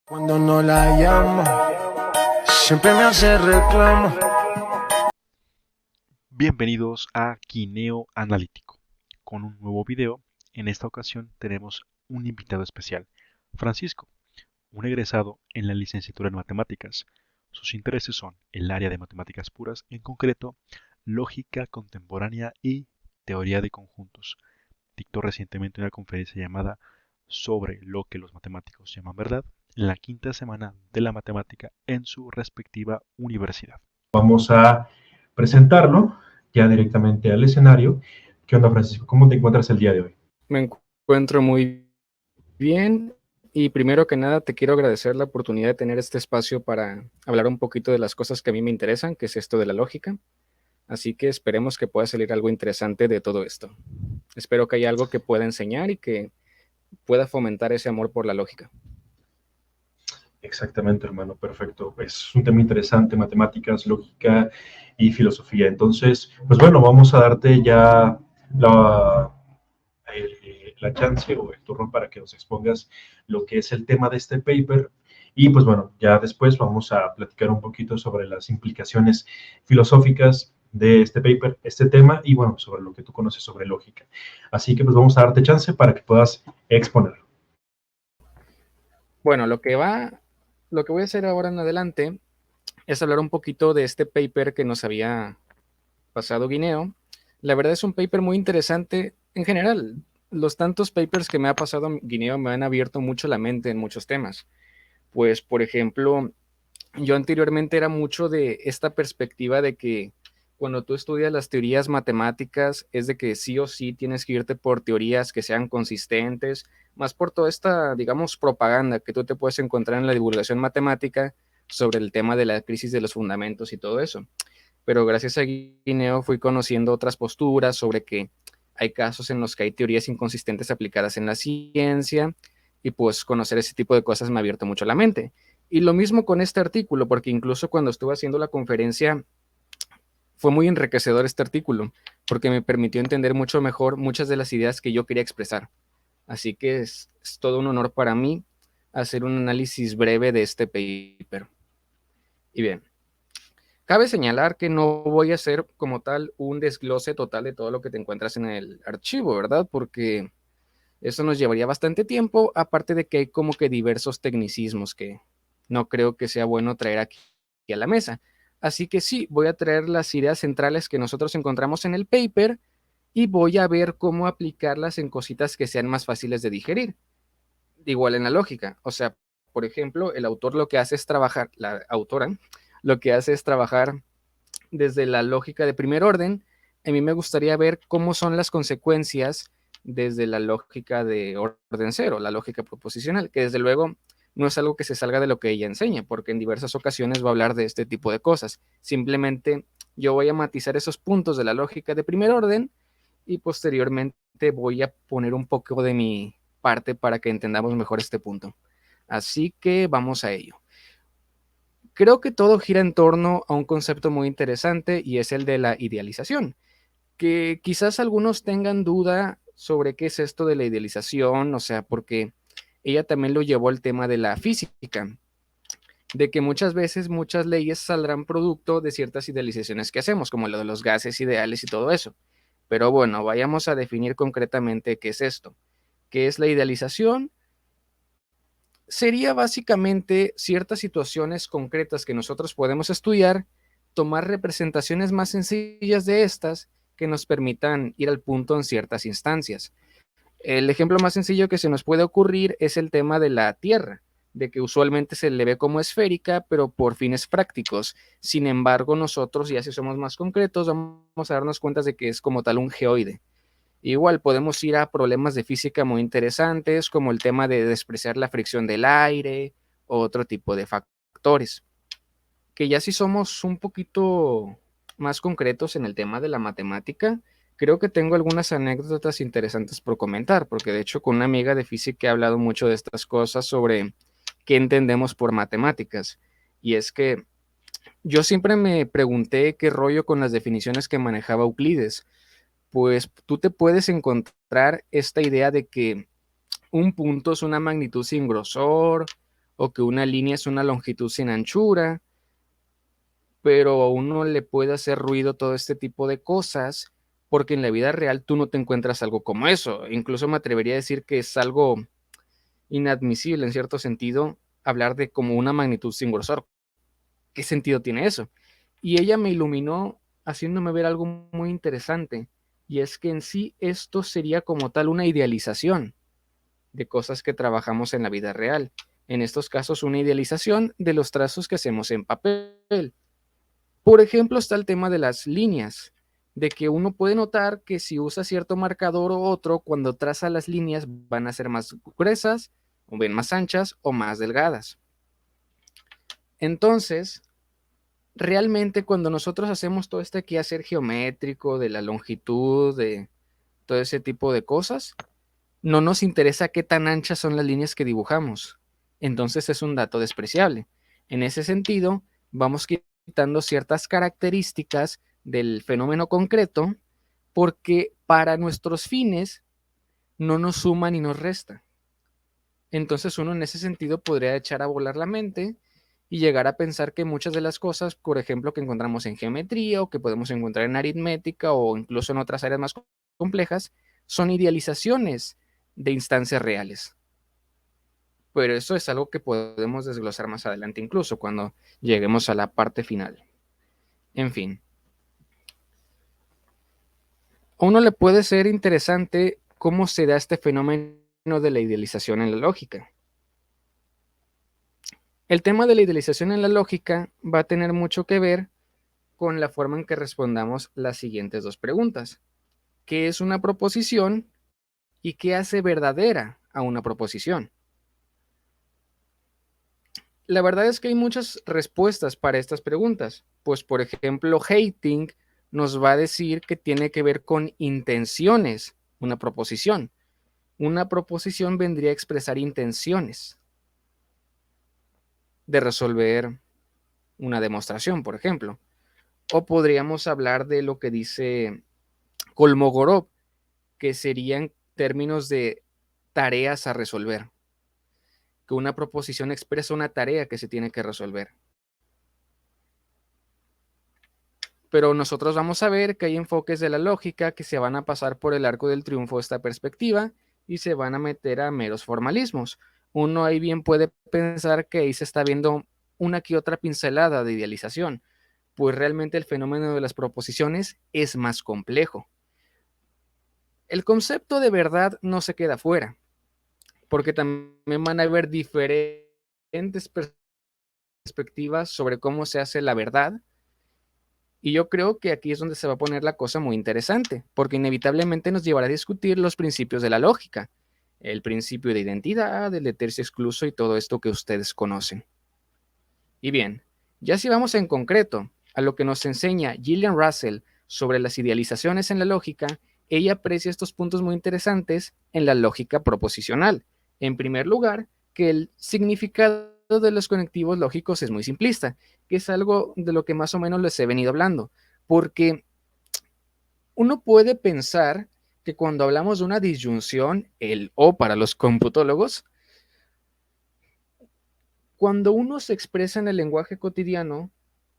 Cuando no la llamo, siempre me hace reclamo. Bienvenidos a Quineo Analítico. Con un nuevo video, en esta ocasión tenemos un invitado especial, Francisco, un egresado en la licenciatura en matemáticas. Sus intereses son el área de matemáticas puras, en concreto, lógica contemporánea y teoría de conjuntos. Dictó recientemente una conferencia llamada Sobre lo que los matemáticos llaman verdad, en la quinta semana de la matemática en su respectiva universidad. Vamos a presentarlo ya directamente al escenario. ¿Qué onda, Francisco? ¿Cómo te encuentras el día de hoy? Me encuentro muy bien y primero que nada te quiero agradecer la oportunidad de tener este espacio para hablar un poquito de las cosas que a mí me interesan, que es esto de la lógica. Así que esperemos que pueda salir algo interesante de todo esto. Espero que haya algo que pueda enseñar y que pueda fomentar ese amor por la lógica. Exactamente, hermano, perfecto. Es un tema interesante, matemáticas, lógica y filosofía. Entonces, pues bueno, vamos a darte ya la chance o el turno para que nos expongas lo que es el tema de este paper. Y pues bueno, ya después vamos a platicar un poquito sobre las implicaciones filosóficas de este paper, este tema y bueno, sobre lo que tú conoces sobre lógica. Así que pues vamos a darte chance para que puedas exponer. Bueno, lo que voy a hacer ahora en adelante es hablar un poquito de este paper que nos había pasado Guineo. La verdad es un paper muy interesante en general. Los tantos papers que me ha pasado Guineo me han abierto mucho la mente en muchos temas. Pues, por ejemplo, yo anteriormente era mucho de esta perspectiva de que cuando tú estudias las teorías matemáticas es de que sí o sí tienes que irte por teorías que sean consistentes, más por toda esta, digamos, propaganda que tú te puedes encontrar en la divulgación matemática sobre el tema de la crisis de los fundamentos y todo eso. Pero gracias a Guineo fui conociendo otras posturas sobre que hay casos en los que hay teorías inconsistentes aplicadas en la ciencia y pues conocer ese tipo de cosas me ha abierto mucho la mente. Y lo mismo con este artículo, porque incluso cuando estuve haciendo la conferencia fue muy enriquecedor este artículo, porque me permitió entender mucho mejor muchas de las ideas que yo quería expresar. Así que es todo un honor para mí hacer un análisis breve de este paper. Y bien, cabe señalar que no voy a hacer como tal un desglose total de todo lo que te encuentras en el archivo, ¿verdad? Porque eso nos llevaría bastante tiempo, aparte de que hay como que diversos tecnicismos que no creo que sea bueno traer aquí a la mesa. Así que sí, voy a traer las ideas centrales que nosotros encontramos en el paper y voy a ver cómo aplicarlas en cositas que sean más fáciles de digerir. Igual en la lógica. O sea, por ejemplo, el autor lo que hace es trabajar, la autora, lo que hace es trabajar desde la lógica de primer orden. A mí me gustaría ver cómo son las consecuencias desde la lógica de orden cero, la lógica proposicional, que desde luego no es algo que se salga de lo que ella enseña, porque en diversas ocasiones va a hablar de este tipo de cosas. Simplemente yo voy a matizar esos puntos de la lógica de primer orden y posteriormente voy a poner un poco de mi parte para que entendamos mejor este punto. Así que vamos a ello. Creo que todo gira en torno a un concepto muy interesante y es el de la idealización, que quizás algunos tengan duda sobre qué es esto de la idealización, o sea, porque ella también lo llevó al tema de la física, de que muchas veces muchas leyes saldrán producto de ciertas idealizaciones que hacemos, como lo de los gases ideales y todo eso. Pero bueno, vayamos a definir concretamente qué es esto. ¿Qué es la idealización? Sería básicamente ciertas situaciones concretas que nosotros podemos estudiar, tomar representaciones más sencillas de estas que nos permitan ir al punto en ciertas instancias. El ejemplo más sencillo que se nos puede ocurrir es el tema de la Tierra, de que usualmente se le ve como esférica, pero por fines prácticos. Sin embargo, nosotros, ya si somos más concretos, vamos a darnos cuenta de que es como tal un geoide. Igual podemos ir a problemas de física muy interesantes, como el tema de despreciar la fricción del aire, o otro tipo de factores. Que ya si somos un poquito más concretos en el tema de la matemática, creo que tengo algunas anécdotas interesantes por comentar, porque de hecho con una amiga de física he hablado mucho de estas cosas sobre qué entendemos por matemáticas. Y es que yo siempre me pregunté qué rollo con las definiciones que manejaba Euclides, pues tú te puedes encontrar esta idea de que un punto es una magnitud sin grosor, o que una línea es una longitud sin anchura, pero a uno le puede hacer ruido todo este tipo de cosas, porque en la vida real tú no te encuentras algo como eso. Incluso me atrevería a decir que es algo inadmisible en cierto sentido hablar de como una magnitud sin grosor. ¿Qué sentido tiene eso? Y ella me iluminó haciéndome ver algo muy interesante, y es que en sí esto sería como tal una idealización de cosas que trabajamos en la vida real. En estos casos, una idealización de los trazos que hacemos en papel. Por ejemplo, está el tema de las líneas, de que uno puede notar que si usa cierto marcador o otro, cuando traza las líneas van a ser más gruesas, o bien más anchas o más delgadas. Entonces, realmente cuando nosotros hacemos todo este quehacer geométrico, de la longitud, de todo ese tipo de cosas, no nos interesa qué tan anchas son las líneas que dibujamos. Entonces es un dato despreciable. En ese sentido, vamos quitando ciertas características del fenómeno concreto porque para nuestros fines no nos suma ni nos resta. Entonces uno en ese sentido podría echar a volar la mente y llegar a pensar que muchas de las cosas, por ejemplo, que encontramos en geometría o que podemos encontrar en aritmética o incluso en otras áreas más complejas, son idealizaciones de instancias reales. Pero eso es algo que podemos desglosar más adelante, incluso cuando lleguemos a la parte final. En fin. A uno le puede ser interesante cómo se da este fenómeno de la idealización en la lógica. El tema de la idealización en la lógica va a tener mucho que ver con la forma en que respondamos las siguientes dos preguntas. ¿Qué es una proposición y qué hace verdadera a una proposición? La verdad es que hay muchas respuestas para estas preguntas. Pues, por ejemplo, Hating nos va a decir que tiene que ver con intenciones, una proposición. Una proposición vendría a expresar intenciones de resolver una demostración, por ejemplo. O podríamos hablar de lo que dice Kolmogorov, que serían términos de tareas a resolver. Que una proposición expresa una tarea que se tiene que resolver. Pero nosotros vamos a ver que hay enfoques de la lógica que se van a pasar por el arco del triunfo de esta perspectiva y se van a meter a meros formalismos. Uno ahí bien puede pensar que ahí se está viendo una que otra pincelada de idealización, pues realmente el fenómeno de las proposiciones es más complejo. El concepto de verdad no se queda fuera, porque también van a haber diferentes perspectivas sobre cómo se hace la verdad. Y yo creo que aquí es donde se va a poner la cosa muy interesante, porque inevitablemente nos llevará a discutir los principios de la lógica, el principio de identidad, el de tercio excluso y todo esto que ustedes conocen. Y bien, ya si vamos en concreto a lo que nos enseña Gillian Russell sobre las idealizaciones en la lógica, ella aprecia estos puntos muy interesantes en la lógica proposicional. En primer lugar, que el significado de los conectivos lógicos es muy simplista, que es algo de lo que más o menos les he venido hablando, porque uno puede pensar que cuando hablamos de una disyunción, el o para los computólogos, cuando uno se expresa en el lenguaje cotidiano,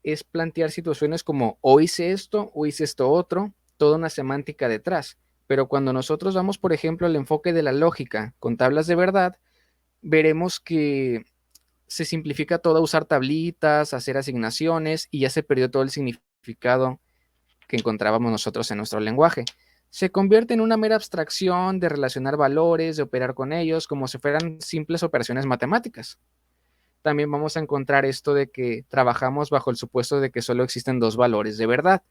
es plantear situaciones como o hice esto otro, toda una semántica detrás. Pero cuando nosotros vamos, por ejemplo, al enfoque de la lógica con tablas de verdad, veremos que se simplifica todo a usar tablitas, hacer asignaciones y ya se perdió todo el significado que encontrábamos nosotros en nuestro lenguaje. Se convierte en una mera abstracción de relacionar valores, de operar con ellos, como si fueran simples operaciones matemáticas. También vamos a encontrar esto de que trabajamos bajo el supuesto de que solo existen dos valores de verdad.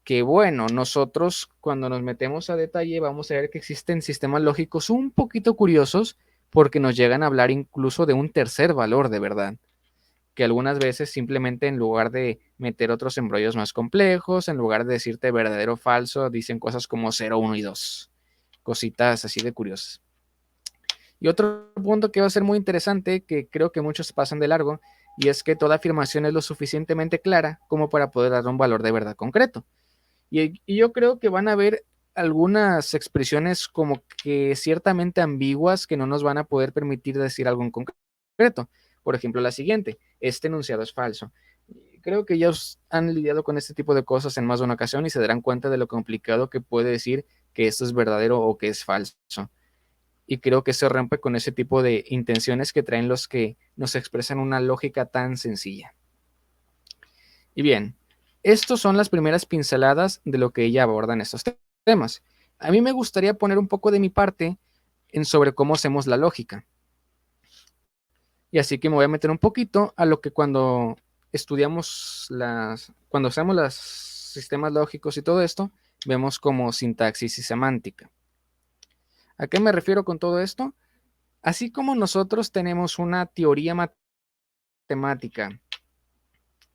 Que bueno, nosotros cuando nos metemos a detalle vamos a ver que existen sistemas lógicos un poquito curiosos porque nos llegan a hablar incluso de un tercer valor de verdad, que algunas veces simplemente en lugar de meter otros embrollos más complejos, en lugar de decirte verdadero o falso, dicen cosas como 0, 1 y 2, cositas así de curiosas. Y otro punto que va a ser muy interesante, que creo que muchos pasan de largo, y es que toda afirmación es lo suficientemente clara como para poder dar un valor de verdad concreto. Y yo creo que van a haber algunas expresiones como que ciertamente ambiguas que no nos van a poder permitir decir algo en concreto. secreto. Por ejemplo, la siguiente, este enunciado es falso. Creo que ya han lidiado con este tipo de cosas en más de una ocasión y se darán cuenta de lo complicado que puede decir que esto es verdadero o que es falso. Y creo que se rompe con ese tipo de intenciones que traen los que nos expresan una lógica tan sencilla. Y bien, estas son las primeras pinceladas de lo que ella aborda en estos temas. A mí me gustaría poner un poco de mi parte en sobre cómo hacemos la lógica. Y así que me voy a meter un poquito a lo que cuando cuando hacemos los sistemas lógicos y todo esto, vemos como sintaxis y semántica. ¿A qué me refiero con todo esto? Así como nosotros tenemos una teoría matemática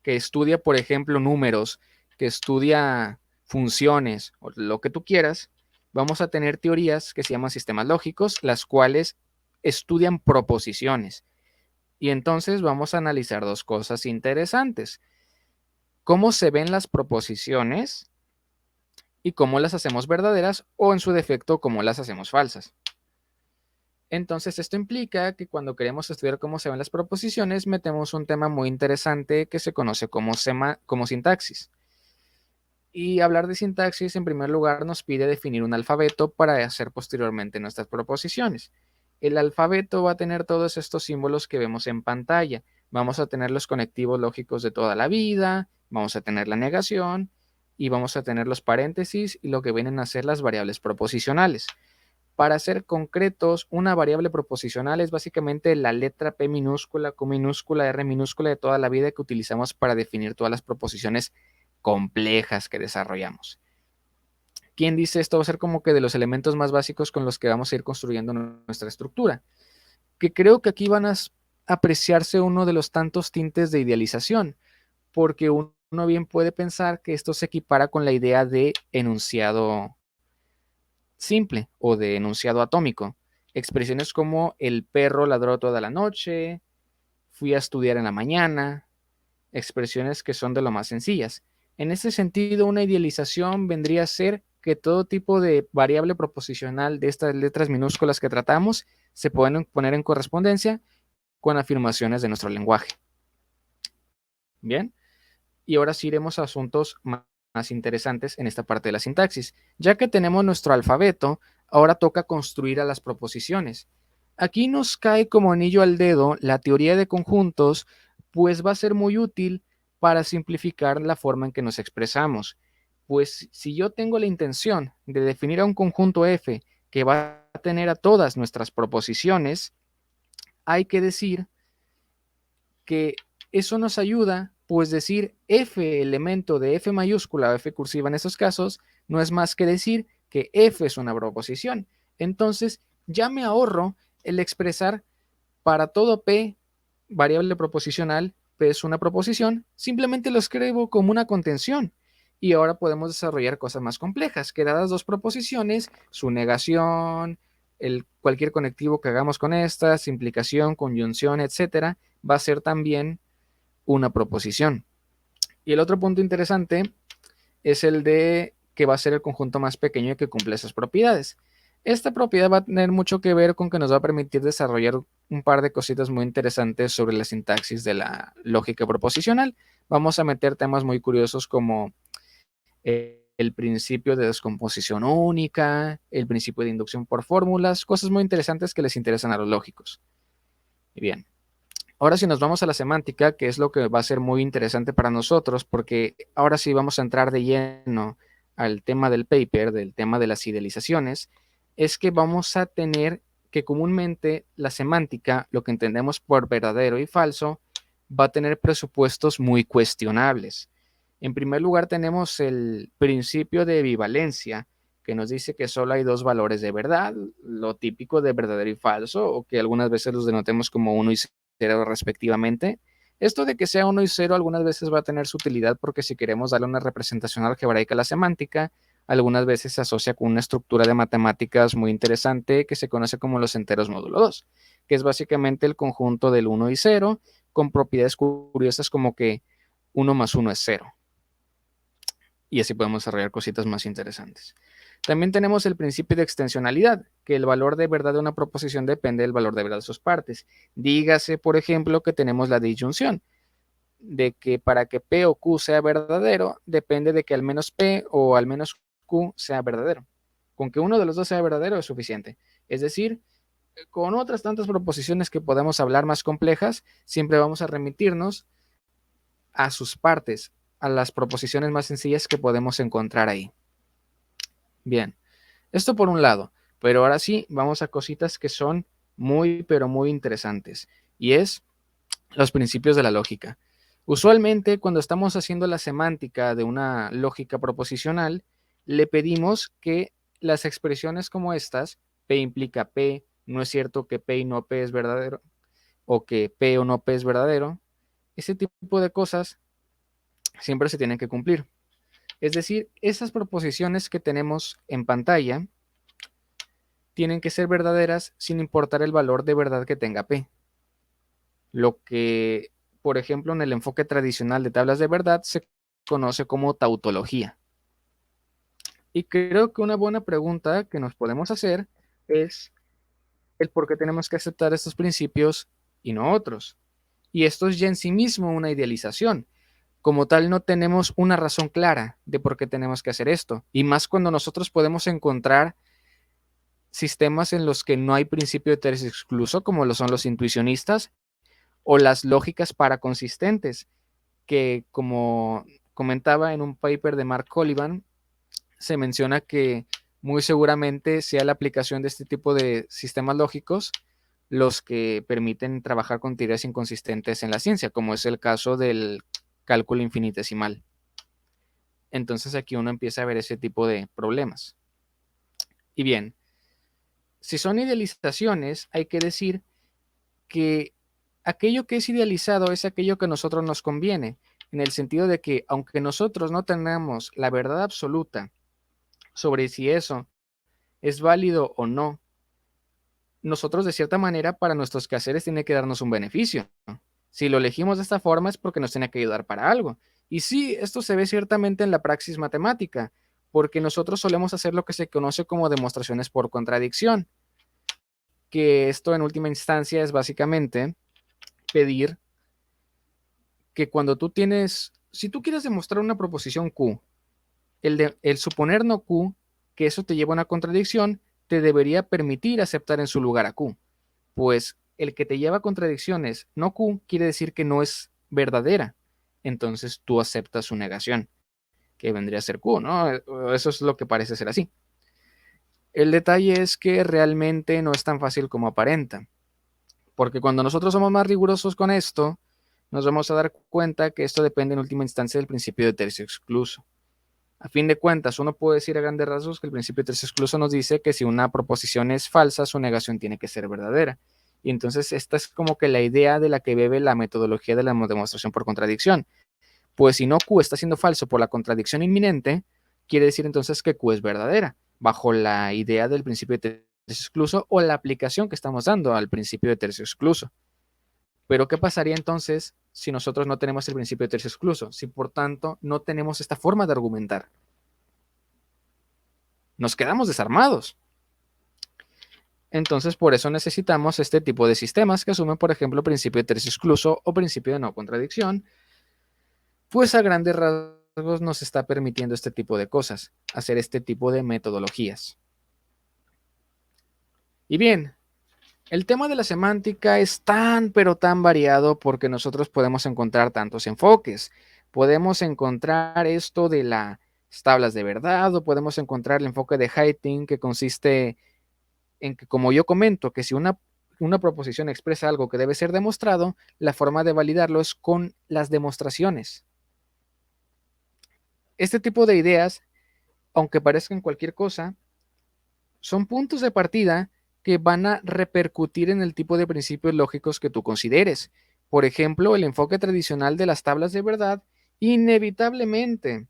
que estudia, por ejemplo, números, que estudia funciones o lo que tú quieras, vamos a tener teorías que se llaman sistemas lógicos, las cuales estudian proposiciones. Y entonces vamos a analizar dos cosas interesantes. Cómo se ven las proposiciones y cómo las hacemos verdaderas o en su defecto cómo las hacemos falsas. Entonces esto implica que cuando queremos estudiar cómo se ven las proposiciones metemos un tema muy interesante que se conoce como sintaxis. Y hablar de sintaxis en primer lugar nos pide definir un alfabeto para hacer posteriormente nuestras proposiciones. El alfabeto va a tener todos estos símbolos que vemos en pantalla. Vamos a tener los conectivos lógicos de toda la vida, vamos a tener la negación y vamos a tener los paréntesis y lo que vienen a ser las variables proposicionales. Para ser concretos, una variable proposicional es básicamente la letra P minúscula, Q minúscula, R minúscula de toda la vida que utilizamos para definir todas las proposiciones complejas que desarrollamos. ¿Quién dice esto va a ser como que de los elementos más básicos con los que vamos a ir construyendo nuestra estructura? Que creo que aquí van a apreciarse uno de los tantos tintes de idealización, porque uno bien puede pensar que esto se equipara con la idea de enunciado simple o de enunciado atómico. Expresiones como el perro ladró toda la noche, fui a estudiar en la mañana, expresiones que son de lo más sencillas. En ese sentido, una idealización vendría a ser que todo tipo de variable proposicional de estas letras minúsculas que tratamos se pueden poner en correspondencia con afirmaciones de nuestro lenguaje. Bien, y ahora sí iremos a asuntos más interesantes en esta parte de la sintaxis. Ya que tenemos nuestro alfabeto, ahora toca construir a las proposiciones. Aquí nos cae como anillo al dedo la teoría de conjuntos, pues va a ser muy útil para simplificar la forma en que nos expresamos. Pues si yo tengo la intención de definir a un conjunto F que va a tener a todas nuestras proposiciones, hay que decir que eso nos ayuda, pues decir F elemento de F mayúscula o F cursiva en esos casos no es más que decir que F es una proposición. Entonces ya me ahorro el expresar para todo P variable proposicional, P es una proposición, simplemente lo escribo como una contención. Y ahora podemos desarrollar cosas más complejas, que dadas dos proposiciones, su negación, cualquier conectivo que hagamos con estas, implicación, conjunción, etcétera, va a ser también una proposición. Y el otro punto interesante es el de que va a ser el conjunto más pequeño y que cumple esas propiedades. Esta propiedad va a tener mucho que ver con que nos va a permitir desarrollar un par de cositas muy interesantes sobre la sintaxis de la lógica proposicional. Vamos a meter temas muy curiosos como el principio de descomposición única, el principio de inducción por fórmulas, cosas muy interesantes que les interesan a los lógicos. Y bien, ahora sí nos vamos a la semántica, que es lo que va a ser muy interesante para nosotros, porque ahora sí vamos a entrar de lleno al tema del paper, del tema de las idealizaciones, es que vamos a tener que comúnmente la semántica, lo que entendemos por verdadero y falso, va a tener presupuestos muy cuestionables. En primer lugar tenemos el principio de bivalencia, que nos dice que solo hay dos valores de verdad, lo típico de verdadero y falso, o que algunas veces los denotemos como 1 y 0 respectivamente. Esto de que sea 1 y 0 algunas veces va a tener su utilidad porque si queremos darle una representación algebraica a la semántica, algunas veces se asocia con una estructura de matemáticas muy interesante que se conoce como los enteros módulo 2, que es básicamente el conjunto del 1 y 0 con propiedades curiosas como que 1 más 1 es 0. Y así podemos desarrollar cositas más interesantes. También tenemos el principio de extensionalidad, que el valor de verdad de una proposición depende del valor de verdad de sus partes. Dígase, por ejemplo, que tenemos la disyunción, de que para que P o Q sea verdadero, depende de que al menos P o al menos Q sea verdadero. Con que uno de los dos sea verdadero es suficiente. Es decir, con otras tantas proposiciones que podemos hablar más complejas, siempre vamos a remitirnos a sus partes, a las proposiciones más sencillas que podemos encontrar ahí. Bien, esto por un lado, pero ahora sí, vamos a cositas que son muy, pero muy interesantes, y es los principios de la lógica. Usualmente, cuando estamos haciendo la semántica de una lógica proposicional, le pedimos que las expresiones como estas, P implica P, no es cierto que P y no P es verdadero, o que P o no P es verdadero, ese tipo de cosas siempre se tienen que cumplir. Es decir, esas proposiciones que tenemos en pantalla tienen que ser verdaderas sin importar el valor de verdad que tenga P. Lo que, por ejemplo, en el enfoque tradicional de tablas de verdad se conoce como tautología. Y creo que una buena pregunta que nos podemos hacer es el por qué tenemos que aceptar estos principios y no otros. Y esto es ya en sí mismo una idealización. Como tal, no tenemos una razón clara de por qué tenemos que hacer esto. Y más cuando nosotros podemos encontrar sistemas en los que no hay principio de tercer excluso, como lo son los intuicionistas, o las lógicas paraconsistentes, que como comentaba en un paper de Mark Collivan, se menciona que muy seguramente sea la aplicación de este tipo de sistemas lógicos los que permiten trabajar con teorías inconsistentes en la ciencia, como es el caso del cálculo infinitesimal. Entonces aquí uno empieza a ver ese tipo de problemas. Y bien, si son idealizaciones, hay que decir que aquello que es idealizado es aquello que a nosotros nos conviene, en el sentido de que aunque nosotros no tengamos la verdad absoluta sobre si eso es válido o no, nosotros de cierta manera para nuestros quehaceres tiene que darnos un beneficio. Si lo elegimos de esta forma es porque nos tiene que ayudar para algo. Y sí, esto se ve ciertamente en la praxis matemática, porque nosotros solemos hacer lo que se conoce como demostraciones por contradicción, que esto en última instancia es básicamente pedir que cuando tú tienes, si tú quieres demostrar una proposición Q, el suponer no Q, que eso te lleva a una contradicción, te debería permitir aceptar en su lugar a Q. Pues el que te lleva a contradicciones no Q quiere decir que no es verdadera. Entonces tú aceptas su negación, que vendría a ser Q, ¿no? Eso es lo que parece ser así. El detalle es que realmente no es tan fácil como aparenta, porque cuando nosotros somos más rigurosos con esto, nos vamos a dar cuenta que esto depende en última instancia del principio de tercio excluso. A fin de cuentas, uno puede decir a grandes rasgos que el principio de tercio excluso nos dice que si una proposición es falsa, su negación tiene que ser verdadera. Y entonces esta es como que la idea de la que bebe la metodología de la demostración por contradicción. Pues si no Q está siendo falso por la contradicción inminente, quiere decir entonces que Q es verdadera, bajo la idea del principio de tercio excluso o la aplicación que estamos dando al principio de tercio excluso. Pero ¿qué pasaría entonces si nosotros no tenemos el principio de tercio excluso? Si por tanto no tenemos esta forma de argumentar. Nos quedamos desarmados. Entonces por eso necesitamos este tipo de sistemas que asumen, por ejemplo, principio de tercio excluso o principio de no contradicción, pues a grandes rasgos nos está permitiendo este tipo de cosas, hacer este tipo de metodologías. Y bien, el tema de la semántica es tan pero tan variado porque nosotros podemos encontrar tantos enfoques. Podemos encontrar esto de las tablas de verdad o podemos encontrar el enfoque de Hayting que consiste en que, como yo comento, que si una proposición expresa algo que debe ser demostrado, la forma de validarlo es con las demostraciones. Este tipo de ideas, aunque parezcan cualquier cosa, son puntos de partida que van a repercutir en el tipo de principios lógicos que tú consideres. Por ejemplo, el enfoque tradicional de las tablas de verdad inevitablemente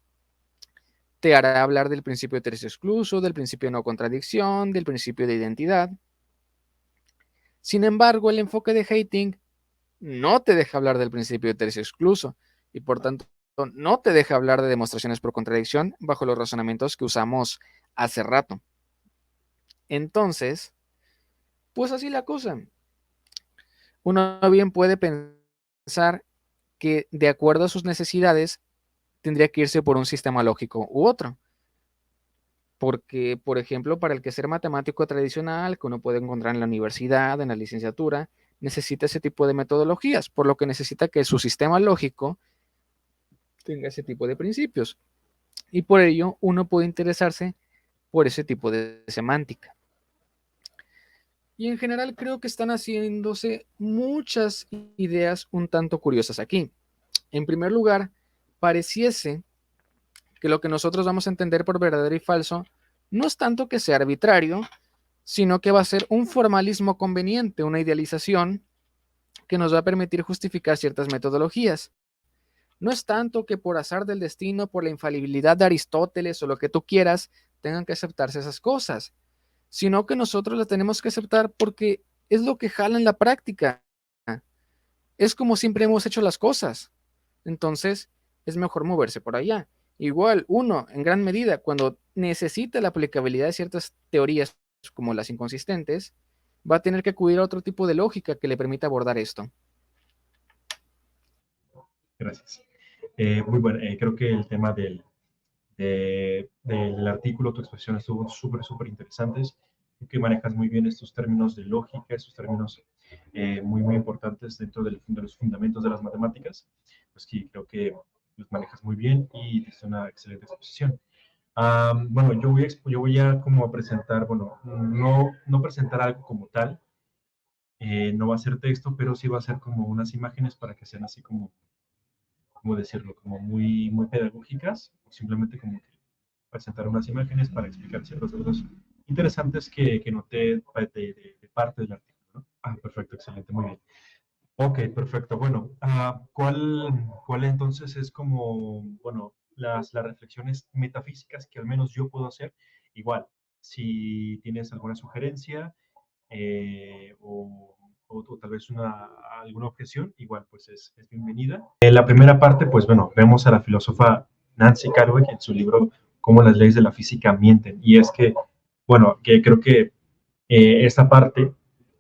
te hará hablar del principio de tercio excluso, del principio de no contradicción, del principio de identidad. Sin embargo, el enfoque de Hayting no te deja hablar del principio de tercio excluso y por tanto no te deja hablar de demostraciones por contradicción bajo los razonamientos que usamos hace rato. Entonces, pues así la cosa. Uno bien puede pensar que de acuerdo a sus necesidades tendría que irse por un sistema lógico u otro. Porque, por ejemplo, para el quehacer matemático tradicional que uno puede encontrar en la universidad, en la licenciatura, necesita ese tipo de metodologías, por lo que necesita que su sistema lógico tenga ese tipo de principios. Y por ello uno puede interesarse por ese tipo de semántica. Y en general creo que están haciéndose muchas ideas un tanto curiosas aquí. En primer lugar, pareciese que lo que nosotros vamos a entender por verdadero y falso no es tanto que sea arbitrario, sino que va a ser un formalismo conveniente, una idealización que nos va a permitir justificar ciertas metodologías. No es tanto que por azar del destino, por la infalibilidad de Aristóteles o lo que tú quieras, tengan que aceptarse esas cosas, sino que nosotros las tenemos que aceptar porque es lo que jala en la práctica. Es como siempre hemos hecho las cosas. Entonces, es mejor moverse por allá. Igual, uno, en gran medida, cuando necesita la aplicabilidad de ciertas teorías como las inconsistentes, va a tener que acudir a otro tipo de lógica que le permita abordar esto. Gracias. Muy bueno, creo que el tema del artículo, tu exposición estuvo súper interesantes. Creo que manejas muy bien estos términos de lógica, estos términos muy importantes dentro de los fundamentos de las matemáticas. Pues sí, creo que los manejas muy bien y es una excelente exposición. Bueno, yo voy a como a presentar, bueno, no presentar algo como tal, no va a ser texto, pero sí va a ser como unas imágenes para que sean así como decirlo, como muy pedagógicas, o simplemente como que presentar unas imágenes para explicar ciertas cosas interesantes que noté de parte del artículo, ¿no? Perfecto, excelente, muy bien. Ok, perfecto. Bueno, ¿cuál entonces es como, bueno, las reflexiones metafísicas que al menos yo puedo hacer? Igual, si tienes alguna sugerencia o tal vez alguna objeción, igual pues es bienvenida. En la primera parte, pues bueno, vemos a la filósofa Nancy Cartwright en su libro Cómo las leyes de la física mienten. Y es que, bueno, que creo que esta parte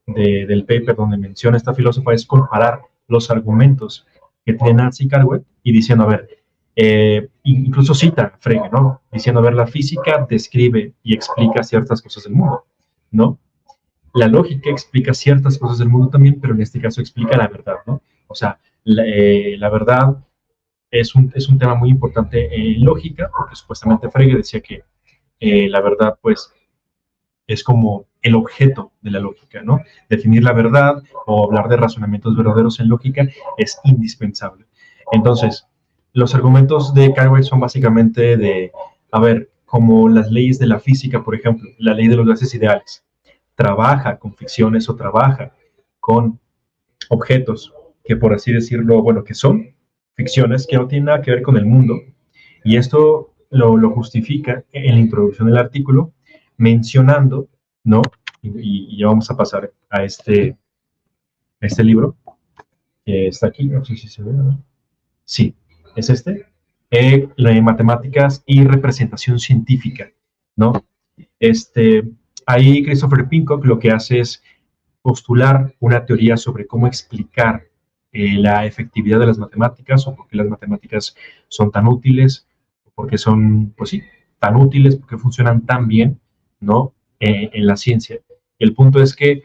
del paper donde menciona esta filósofa es comparar los argumentos que tiene Nancy Cartwright y diciendo, a ver, incluso cita a Frege, ¿no? Diciendo, a ver, la física describe y explica ciertas cosas del mundo, ¿no? La lógica explica ciertas cosas del mundo también, pero en este caso explica la verdad, ¿no? O sea, la verdad es un tema muy importante en lógica, porque supuestamente Frege decía que la verdad, pues, es como el objeto de la lógica, ¿no? Definir la verdad o hablar de razonamientos verdaderos en lógica es indispensable. Entonces, los argumentos de Cartwright son básicamente de, a ver, como las leyes de la física, por ejemplo, la ley de los gases ideales, trabaja con ficciones o trabaja con objetos que, por así decirlo, bueno, que son ficciones que no tienen nada que ver con el mundo. Y esto lo justifica en la introducción del artículo, mencionando, ¿no? Y ya vamos a pasar a este libro, que está aquí, no sé si se ve, ¿no? Sí, es este, Matemáticas y Representación Científica, ¿no? Ahí Christopher Pincock lo que hace es postular una teoría sobre cómo explicar la efectividad de las matemáticas o por qué las matemáticas son tan útiles, porque son, pues sí, tan útiles, porque funcionan tan bien, ¿no? En la ciencia. El punto es que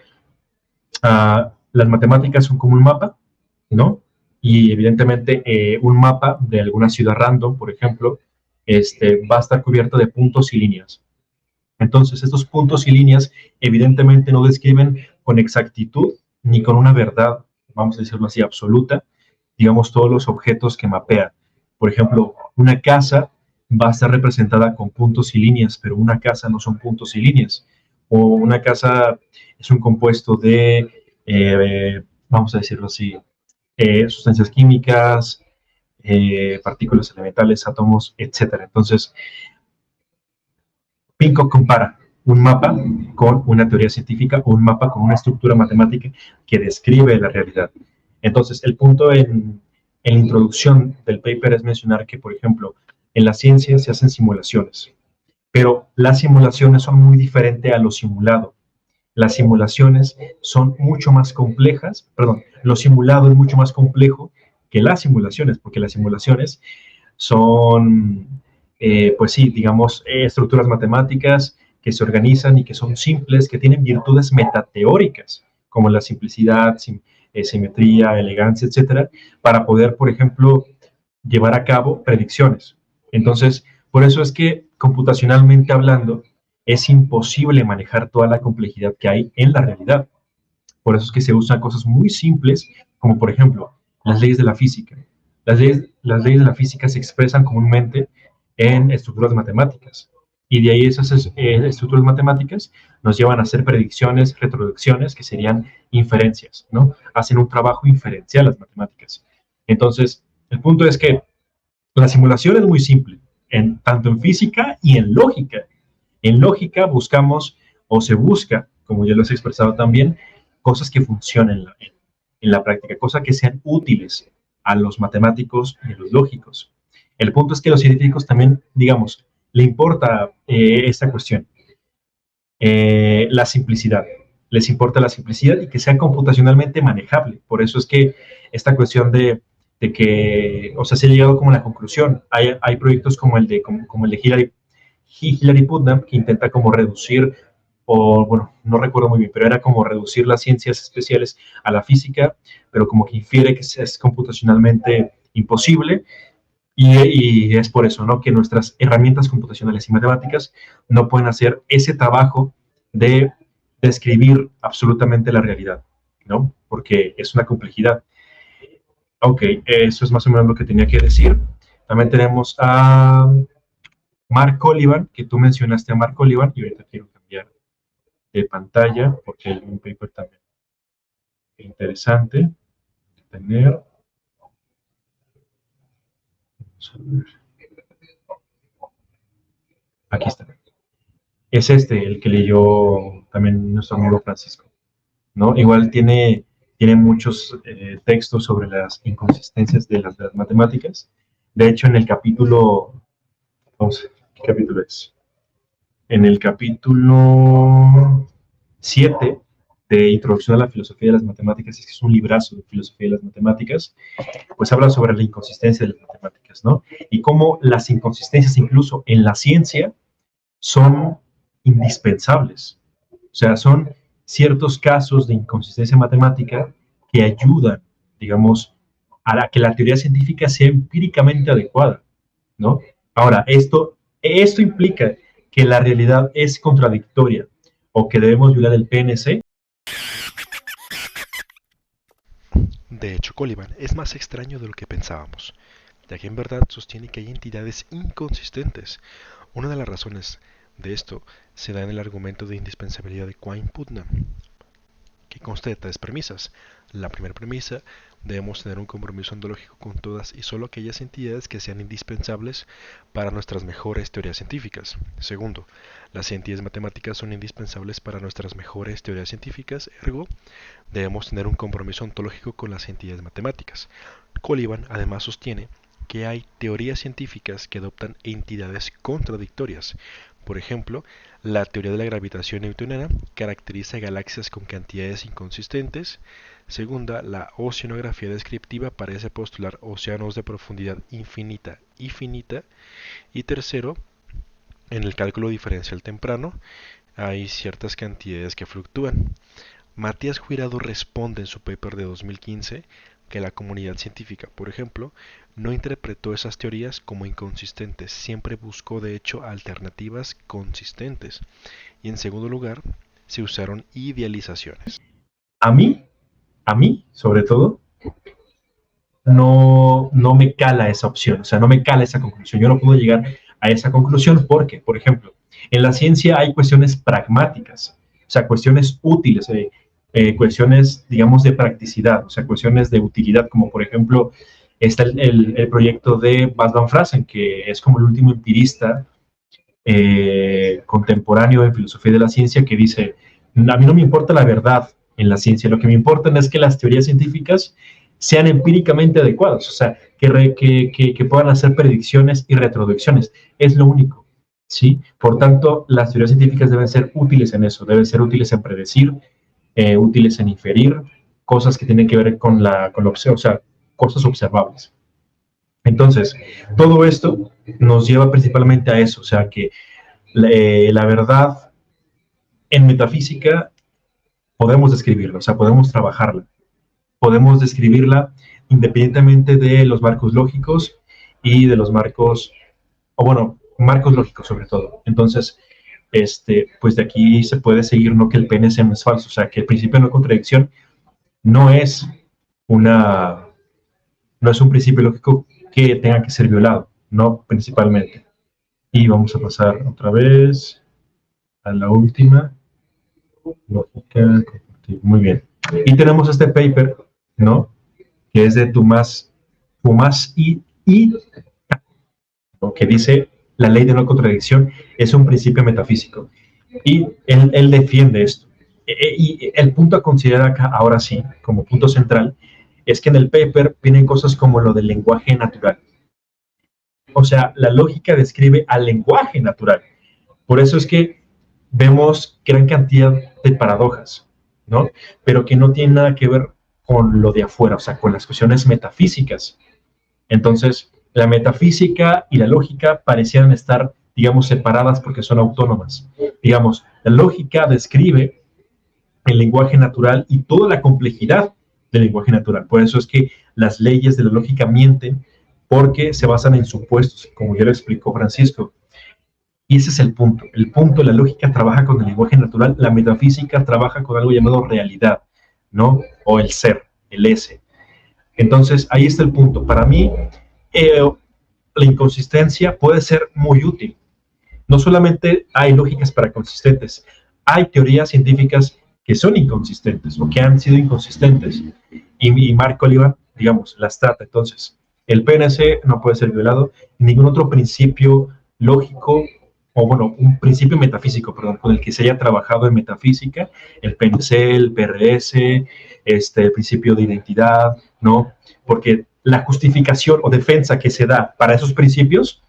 las matemáticas son como un mapa, ¿no? Y evidentemente un mapa de alguna ciudad random, por ejemplo, va a estar cubierto de puntos y líneas. Entonces, estos puntos y líneas evidentemente no describen con exactitud ni con una verdad, vamos a decirlo así, absoluta, digamos, todos los objetos que mapea. Por ejemplo, una casa va a estar representada con puntos y líneas, pero una casa no son puntos y líneas. O una casa es un compuesto de, vamos a decirlo así, sustancias químicas, partículas elementales, átomos, etc. Entonces, Pincock compara un mapa con una teoría científica o un mapa con una estructura matemática que describe la realidad. Entonces, el punto en la introducción del paper es mencionar que, por ejemplo, en la ciencia se hacen simulaciones. pero las simulaciones son muy diferentes a lo simulado. Las simulaciones son mucho más complejas, perdón, lo simulado es mucho más complejo que las simulaciones, porque las simulaciones son, pues sí, digamos, estructuras matemáticas que se organizan y que son simples, que tienen virtudes metateóricas, como la simplicidad, simetría, elegancia, etcétera, para poder, por ejemplo, llevar a cabo predicciones. Entonces, por eso es que computacionalmente hablando, es imposible manejar toda la complejidad que hay en la realidad. Por eso es que se usan cosas muy simples, como por ejemplo, las leyes de la física. Las leyes de la física se expresan comúnmente en estructuras matemáticas. Y de ahí esas estructuras matemáticas nos llevan a hacer predicciones, retroducciones, que serían inferencias, ¿no? Hacen un trabajo inferencial las matemáticas. Entonces, el punto es que la simulación es muy simple, tanto en física y en lógica. En lógica buscamos, o se busca, como ya lo he expresado también, cosas que funcionen en la práctica, cosas que sean útiles a los matemáticos y a los lógicos. El punto es que a los científicos también, digamos, le importa esta cuestión, la simplicidad. Les importa la simplicidad y que sea computacionalmente manejable. Por eso es que esta cuestión de que, o sea, se ha llegado como a la conclusión. Hay proyectos como el de Hilary Putnam, que intenta como reducir, o bueno, no recuerdo muy bien, pero era como reducir las ciencias especiales a la física, pero como que infiere que es computacionalmente imposible, y es por eso, ¿no?, que nuestras herramientas computacionales y matemáticas no pueden hacer ese trabajo de describir absolutamente la realidad, ¿no? Porque es una complejidad. Ok, eso es más o menos lo que tenía que decir. También tenemos a Mark Olivan, que tú mencionaste a Mark Olivan, y ahorita quiero cambiar de pantalla porque hay un paper también interesante de tener. Vamos a ver. Aquí está. Es el que leyó también nuestro amigo Francisco, ¿no? Igual tiene muchos textos sobre las inconsistencias de las matemáticas. De hecho, en el capítulo, vamos a ver, ¿qué capítulo es? En el capítulo 7 de Introducción a la Filosofía de las Matemáticas, es que es un librazo de filosofía de las matemáticas, pues habla sobre la inconsistencia de las matemáticas, ¿no? Y cómo las inconsistencias, incluso en la ciencia, son indispensables. O sea, son ciertos casos de inconsistencia matemática que ayudan, digamos, a que la teoría científica sea empíricamente adecuada, ¿no? Ahora, esto implica que la realidad es contradictoria o que debemos violar el PNC. De hecho, Colivan es más extraño de lo que pensábamos, ya que en verdad sostiene que hay entidades inconsistentes. Una de las razones de esto se da en el argumento de indispensabilidad de Quine-Putnam, que consta de 3 premisas. La primera premisa: debemos tener un compromiso ontológico con todas y solo aquellas entidades que sean indispensables para nuestras mejores teorías científicas. Segundo, las entidades matemáticas son indispensables para nuestras mejores teorías científicas, ergo, debemos tener un compromiso ontológico con las entidades matemáticas. Colivan además sostiene que hay teorías científicas que adoptan entidades contradictorias. Por ejemplo, la teoría de la gravitación newtoniana caracteriza galaxias con cantidades inconsistentes. Segunda, la oceanografía descriptiva parece postular océanos de profundidad infinita y finita. Y tercero, en el cálculo diferencial temprano hay ciertas cantidades que fluctúan. Matías Guirado responde en su paper de 2015 que la comunidad científica, por ejemplo, no interpretó esas teorías como inconsistentes, siempre buscó de hecho alternativas consistentes. Y en segundo lugar, se usaron idealizaciones. A mí, sobre todo, no me cala esa opción, o sea, no me cala esa conclusión. Yo no puedo llegar a esa conclusión porque, por ejemplo, en la ciencia hay cuestiones pragmáticas, o sea, cuestiones útiles, cuestiones, digamos, de practicidad, o sea, cuestiones de utilidad, como por ejemplo está el proyecto de Bas van Fraassen, que es como el último empirista contemporáneo en filosofía de la ciencia, que dice: a mí no me importa la verdad en la ciencia, lo que me importa es que las teorías científicas sean empíricamente adecuadas, o sea, que puedan hacer predicciones y retroducciones, es lo único. ¿sí? Por tanto, las teorías científicas deben ser útiles en eso, deben ser útiles en predecir, útiles en inferir, cosas que tienen que ver con lo o sea, cosas observables. Entonces, todo esto nos lleva principalmente a eso, o sea, que la verdad en metafísica podemos describirla, o sea, podemos trabajarla, podemos describirla independientemente de los marcos lógicos y de los marcos, o bueno, marcos lógicos sobre todo. Entonces, pues de aquí se puede seguir, ¿no?, que el PNC no es falso, o sea, que el principio de no contradicción no es no es un principio lógico que tenga que ser violado, no principalmente. Y vamos a pasar otra vez a la última. Lógica, muy bien. Y tenemos este paper, ¿no?, que es de Tomás y ¿no?, que dice la ley de no contradicción es un principio metafísico. Y él defiende esto. Y el punto a considerar acá, ahora sí, como punto central, es que en el paper vienen cosas como lo del lenguaje natural. O sea, la lógica describe al lenguaje natural. Por eso es que vemos gran cantidad de paradojas, ¿no? Pero que no tienen nada que ver con lo de afuera, o sea, con las cuestiones metafísicas. Entonces, la metafísica y la lógica parecieran estar, digamos, separadas porque son autónomas. Digamos, la lógica describe el lenguaje natural y toda la complejidad del lenguaje natural. Por eso es que las leyes de la lógica mienten, porque se basan en supuestos, como ya lo explicó Francisco. Y ese es el punto. El punto, la lógica trabaja con el lenguaje natural, la metafísica trabaja con algo llamado realidad, ¿no? O el ser, el ese. Entonces, ahí está el punto. Para mí, la inconsistencia puede ser muy útil. No solamente hay lógicas para consistentes, hay teorías científicas que son inconsistentes o que han sido inconsistentes. Y Mark Oliver, digamos, las trata. Entonces, el PNC no puede ser violado, ningún otro principio lógico, o bueno, un principio metafísico, perdón, con el que se haya trabajado en metafísica, el PNC, el PRS, el principio de identidad, ¿no? Porque la justificación o defensa que se da para esos principios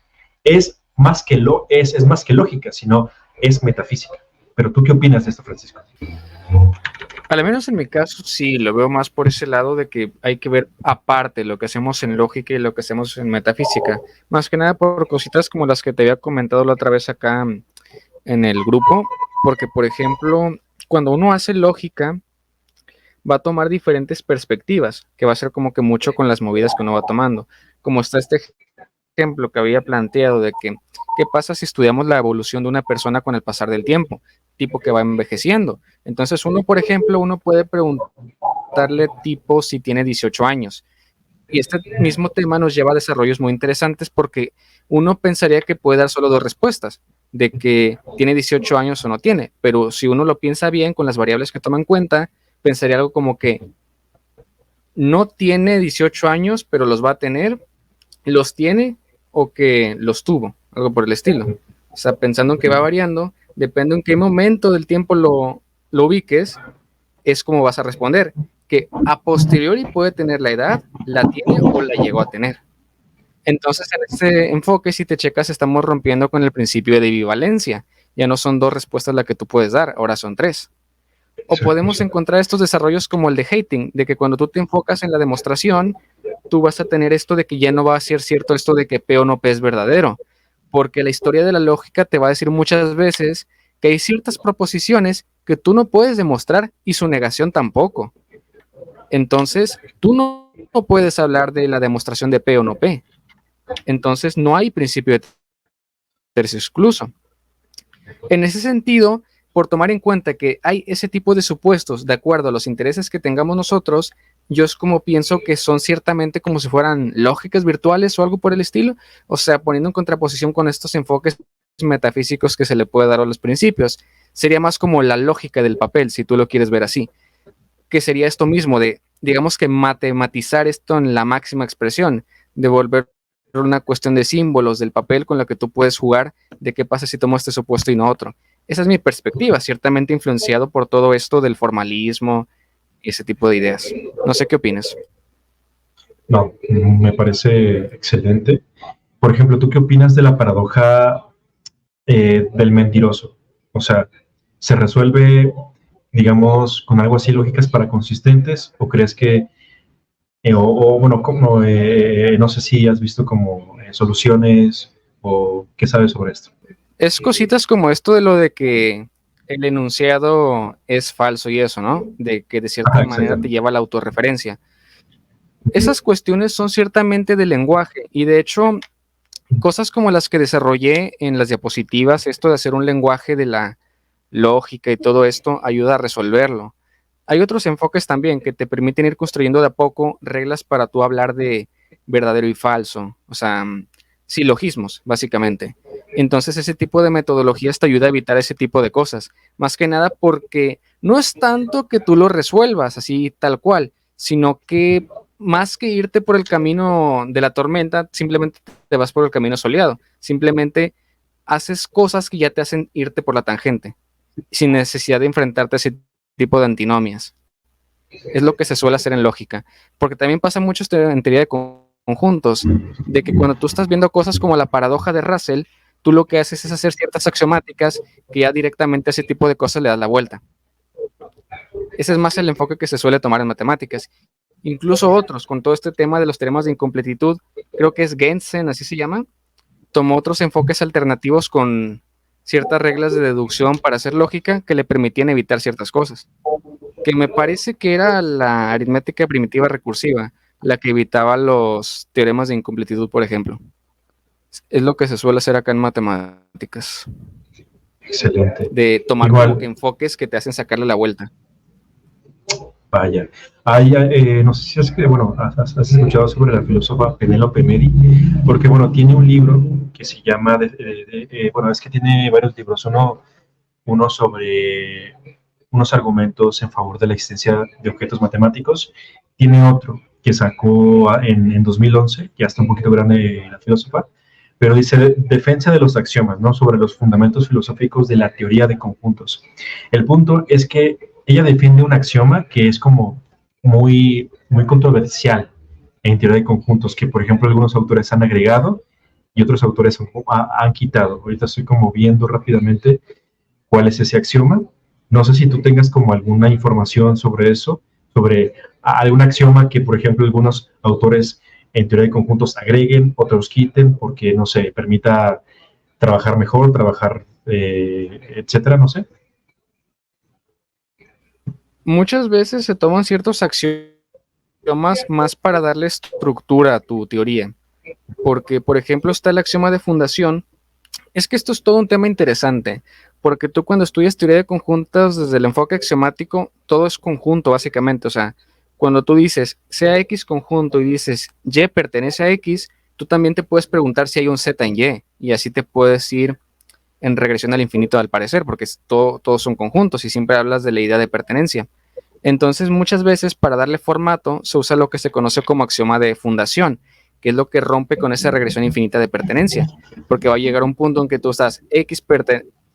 es más que lógica, sino es metafísica. Pero ¿tú qué opinas de esto, Francisco? Al menos en mi caso, sí, lo veo más por ese lado de que hay que ver aparte lo que hacemos en lógica y lo que hacemos en metafísica. Más que nada por cositas como las que te había comentado la otra vez acá en el grupo, porque, por ejemplo, cuando uno hace lógica, va a tomar diferentes perspectivas, que va a ser como que mucho con las movidas que uno va tomando. Como está este ejemplo que había planteado de que, ¿qué pasa si estudiamos la evolución de una persona con el pasar del tiempo? Tipo que va envejeciendo. Entonces uno, por ejemplo, uno puede preguntarle tipo si tiene 18 años. Y este mismo tema nos lleva a desarrollos muy interesantes porque uno pensaría que puede dar solo dos respuestas, de que tiene 18 años o no tiene, pero si uno lo piensa bien con las variables que toma en cuenta, pensaría algo como que no tiene 18 años, pero los va a tener, los tiene o que los tuvo, algo por el estilo. O sea, pensando en que va variando, depende en qué momento del tiempo lo ubiques, es como vas a responder, que a posteriori puede tener la edad, la tiene o la llegó a tener. Entonces, en este enfoque, si te checas, estamos rompiendo con el principio de bivalencia. Ya no son dos respuestas las que tú puedes dar, ahora son tres. O podemos encontrar estos desarrollos como el de hating, de que cuando tú te enfocas en la demostración, tú vas a tener esto de que ya no va a ser cierto esto de que P o no P es verdadero, porque la historia de la lógica te va a decir muchas veces que hay ciertas proposiciones que tú no puedes demostrar y su negación tampoco. Entonces, tú no puedes hablar de la demostración de P o no P. Entonces, no hay principio de tercio excluso. En ese sentido, por tomar en cuenta que hay ese tipo de supuestos de acuerdo a los intereses que tengamos nosotros, yo es como pienso que son ciertamente como si fueran lógicas virtuales o algo por el estilo, o sea, poniendo en contraposición con estos enfoques metafísicos que se le puede dar a los principios. Sería más como la lógica del papel, si tú lo quieres ver así, que sería esto mismo de, digamos que matematizar esto en la máxima expresión, de volver una cuestión de símbolos del papel con la que tú puedes jugar, de qué pasa si tomo este supuesto y no otro. Esa es mi perspectiva, ciertamente influenciado por todo esto del formalismo y ese tipo de ideas. No sé qué opinas. No, me parece excelente. Por ejemplo, ¿tú qué opinas de la paradoja del mentiroso. O sea, ¿se resuelve, digamos, con algo así lógicas para consistentes? ¿O crees que, bueno, como, no sé si has visto como soluciones o qué sabes sobre esto? Es cositas como esto de lo de que el enunciado es falso y eso, ¿no? De que de cierta manera te Exactamente. lleva a la autorreferencia. Esas cuestiones son ciertamente de lenguaje y de hecho cosas como las que desarrollé en las diapositivas, esto de hacer un lenguaje de la lógica y todo esto ayuda a resolverlo. Hay otros enfoques también que te permiten ir construyendo de a poco reglas para tú hablar de verdadero y falso, o sea, silogismos, básicamente. Entonces ese tipo de metodologías te ayuda a evitar ese tipo de cosas, más que nada porque no es tanto que tú lo resuelvas así tal cual, sino que más que irte por el camino de la tormenta, simplemente te vas por el camino soleado, simplemente haces cosas que ya te hacen irte por la tangente, sin necesidad de enfrentarte a ese tipo de antinomias. Es lo que se suele hacer en lógica, porque también pasa mucho en teoría de conjuntos, de que cuando tú estás viendo cosas como la paradoja de Russell, tú lo que haces es hacer ciertas axiomáticas que ya directamente a ese tipo de cosas le das la vuelta. Ese es más el enfoque que se suele tomar en matemáticas. Incluso otros, con todo este tema de los teoremas de incompletitud, creo que es Gensen, así se llama, tomó otros enfoques alternativos con ciertas reglas de deducción para hacer lógica que le permitían evitar ciertas cosas. Que me parece que era la aritmética primitiva recursiva, la que evitaba los teoremas de incompletitud, por ejemplo. Es lo que se suele hacer acá en matemáticas, Excelente. de tomar como que Igual, enfoques que te hacen sacarle la vuelta. vaya. Hay, no sé si has escuchado sobre la filósofa Penélope Meri, porque bueno, tiene un libro que se llama, bueno, es que tiene varios libros, uno sobre unos argumentos en favor de la existencia de objetos matemáticos, tiene otro que sacó en 2011, ya está un poquito grande la filósofa, pero dice defensa de los axiomas, ¿no? Sobre los fundamentos filosóficos de la teoría de conjuntos. El punto es que ella defiende un axioma que es como muy controversial en teoría de conjuntos, que por ejemplo algunos autores han agregado y otros autores han quitado. Ahorita estoy como viendo rápidamente cuál es ese axioma. No sé si tú tengas como alguna información sobre eso, sobre algún axioma que, por ejemplo, algunos autores en teoría de conjuntos agreguen, otros quiten, porque, no sé, permita trabajar mejor, trabajar, etcétera, no sé. Muchas veces se toman ciertos axiomas más para darle estructura a tu teoría, porque, por ejemplo, está el axioma de fundación. Es que esto es todo un tema interesante, porque tú cuando estudias teoría de conjuntos desde el enfoque axiomático, todo es conjunto básicamente, o sea, cuando tú dices sea X conjunto y dices Y pertenece a X, tú también te puedes preguntar si hay un Z en Y así te puedes ir en regresión al infinito al parecer, porque todos son conjuntos y siempre hablas de la idea de pertenencia. Entonces, muchas veces para darle formato se usa lo que se conoce como axioma de fundación, que es lo que rompe con esa regresión infinita de pertenencia, porque va a llegar un punto en que tú estás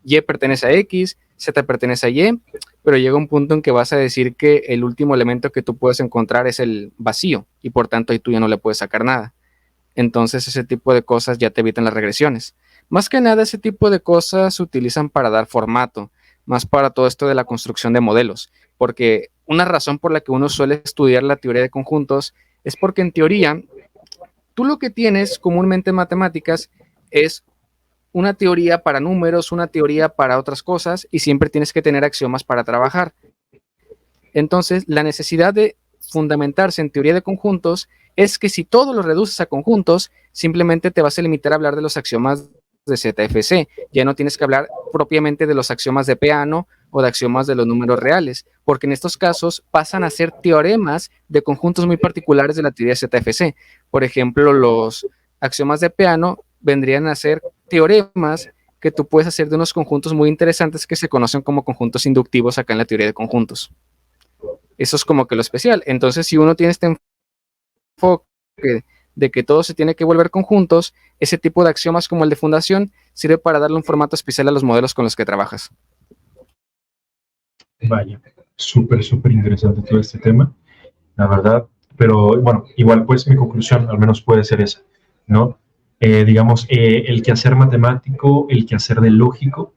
Y pertenece a X, Z pertenece a Y, pero llega un punto en que vas a decir que el último elemento que tú puedes encontrar es el vacío y por tanto ahí tú ya no le puedes sacar nada. Entonces ese tipo de cosas ya te evitan las regresiones. Más que nada ese tipo de cosas se utilizan para dar formato, más para todo esto de la construcción de modelos, porque una razón por la que uno suele estudiar la teoría de conjuntos es porque en teoría tú lo que tienes comúnmente en matemáticas es una teoría para números, una teoría para otras cosas y siempre tienes que tener axiomas para trabajar. Entonces, la necesidad de fundamentarse en teoría de conjuntos es que si todo lo reduces a conjuntos, simplemente te vas a limitar a hablar de los axiomas de ZFC. Ya no tienes que hablar propiamente de los axiomas de Peano o de axiomas de los números reales, porque en estos casos pasan a ser teoremas de conjuntos muy particulares de la teoría de ZFC. Por ejemplo, los axiomas de Peano vendrían a ser teoremas que tú puedes hacer de unos conjuntos muy interesantes que se conocen como conjuntos inductivos acá en la teoría de conjuntos. Eso es como que lo especial. Entonces, si uno tiene este enfoque de que todo se tiene que volver conjuntos, ese tipo de axiomas como el de fundación sirve para darle un formato especial a los modelos con los que trabajas. Vaya, súper interesante todo este tema, la verdad. Pero bueno, igual pues mi conclusión al menos puede ser esa, ¿no? digamos, el quehacer matemático, el quehacer del lógico,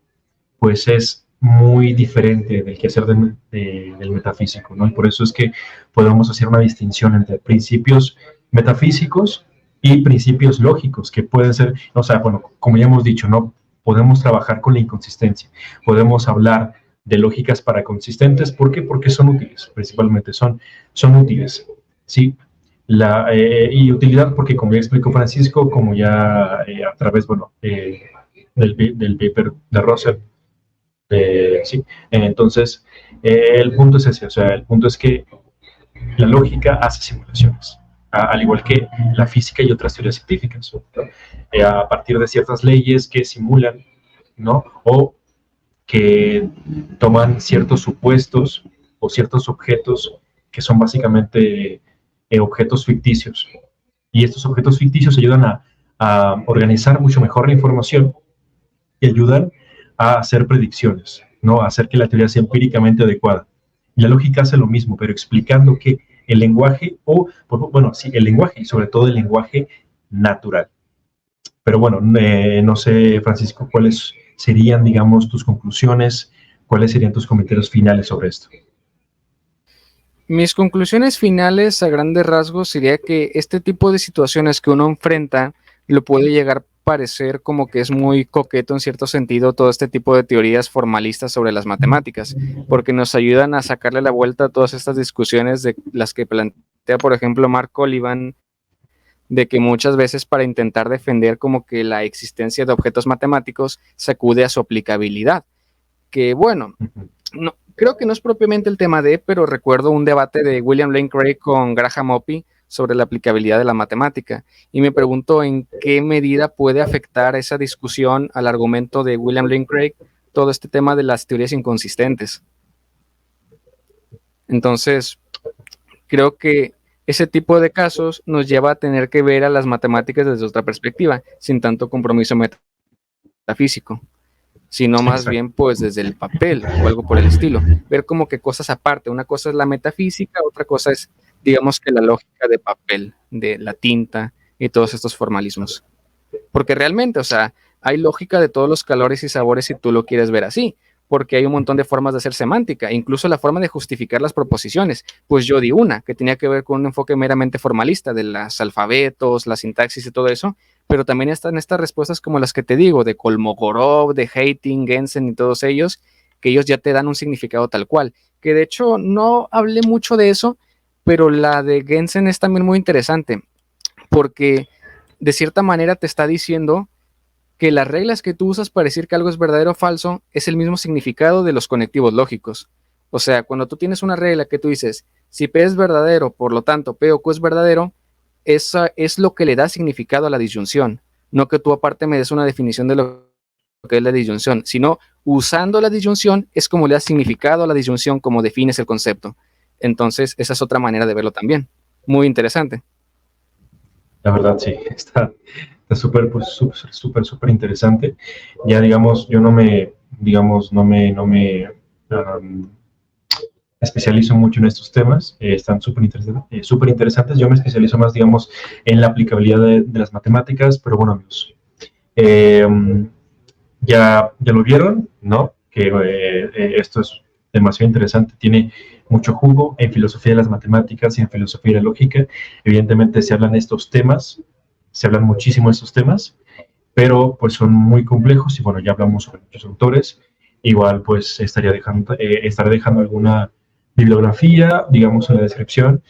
pues es muy diferente del quehacer del metafísico, ¿no? Y por eso es que podemos hacer una distinción entre principios metafísicos y principios lógicos, que pueden ser, o sea, bueno, como ya hemos dicho, ¿no? Podemos trabajar con la inconsistencia, podemos hablar de lógicas paraconsistentes, ¿por qué? Porque son útiles, principalmente son útiles, ¿sí? Y utilidad porque, como ya explicó Francisco, como ya a través, bueno, del paper de Russell, sí, entonces el punto es ese, o sea, el punto es que la lógica hace simulaciones, al igual que la física y otras teorías científicas, ¿no? A partir de ciertas leyes que simulan, ¿no? O que toman ciertos supuestos o ciertos objetos que son básicamente objetos ficticios. Y estos objetos ficticios ayudan a organizar mucho mejor la información y ayudan a hacer predicciones, ¿no? A hacer que la teoría sea empíricamente adecuada. Y la lógica hace lo mismo, pero explicando que el lenguaje, bueno, sí, el lenguaje y sobre todo el lenguaje natural. Pero bueno, no sé, Francisco, cuáles serían, digamos, tus conclusiones, cuáles serían tus comentarios finales sobre esto. Mis conclusiones finales a grandes rasgos sería que este tipo de situaciones que uno enfrenta lo puede llegar a parecer como que es muy coqueto en cierto sentido todo este tipo de teorías formalistas sobre las matemáticas, porque nos ayudan a sacarle la vuelta a todas estas discusiones de las que plantea, por ejemplo, Mark Olivan, de que muchas veces para intentar defender como que la existencia de objetos matemáticos se acude a su aplicabilidad, que bueno, no, creo que no es propiamente el tema de, pero recuerdo un debate de William Lane Craig con Graham Oppy sobre la aplicabilidad de la matemática, y me pregunto en qué medida puede afectar esa discusión al argumento de William Lane Craig todo este tema de las teorías inconsistentes. Entonces, creo que ese tipo de casos nos lleva a tener que ver a las matemáticas desde otra perspectiva, sin tanto compromiso metafísico, sino más bien pues desde el papel o algo por el estilo. Ver como que cosas aparte, una cosa es la metafísica, otra cosa es, digamos que la lógica de papel, de la tinta y todos estos formalismos. Porque realmente, o sea, hay lógica de todos los colores y sabores si tú lo quieres ver así, porque hay un montón de formas de hacer semántica, incluso la forma de justificar las proposiciones. Pues yo di una que tenía que ver con un enfoque meramente formalista de los alfabetos, la sintaxis y todo eso, pero también están estas respuestas como las que te digo, de Kolmogorov, de Hayting, Gensen y todos ellos, que ellos ya te dan un significado tal cual, que de hecho no hablé mucho de eso, pero la de Gensen es también muy interesante, porque de cierta manera te está diciendo que las reglas que tú usas para decir que algo es verdadero o falso es el mismo significado de los conectivos lógicos. O sea, cuando tú tienes una regla que tú dices, si P es verdadero, por lo tanto P o Q es verdadero, esa es lo que le da significado a la disyunción. No que tú aparte me des una definición de lo que es la disyunción, sino usando la disyunción es como le das significado a la disyunción, como defines el concepto. Entonces, esa es otra manera de verlo también. Muy interesante. La verdad, sí, está súper, pues, súper interesante. Ya, digamos, yo no me especializo mucho en estos temas, están súper interesantes. Yo me especializo más, digamos, en la aplicabilidad de las matemáticas, pero bueno, amigos, ya lo vieron, ¿no? Que esto es demasiado interesante, tiene mucho jugo en filosofía de las matemáticas y en filosofía de la lógica. Evidentemente se hablan estos temas, se hablan muchísimo de estos temas, pero pues son muy complejos y bueno, ya hablamos sobre muchos autores. Igual pues estaré dejando alguna bibliografía, digamos, en la descripción.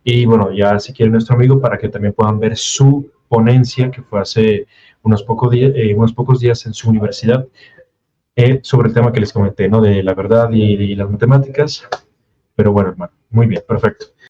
Y bueno, ya si quieren nuestro amigo para que también puedan ver su ponencia que fue hace unos pocos días en su universidad sobre el tema que les comenté, ¿no? De la verdad y las matemáticas. Pero bueno, hermano, muy bien, perfecto.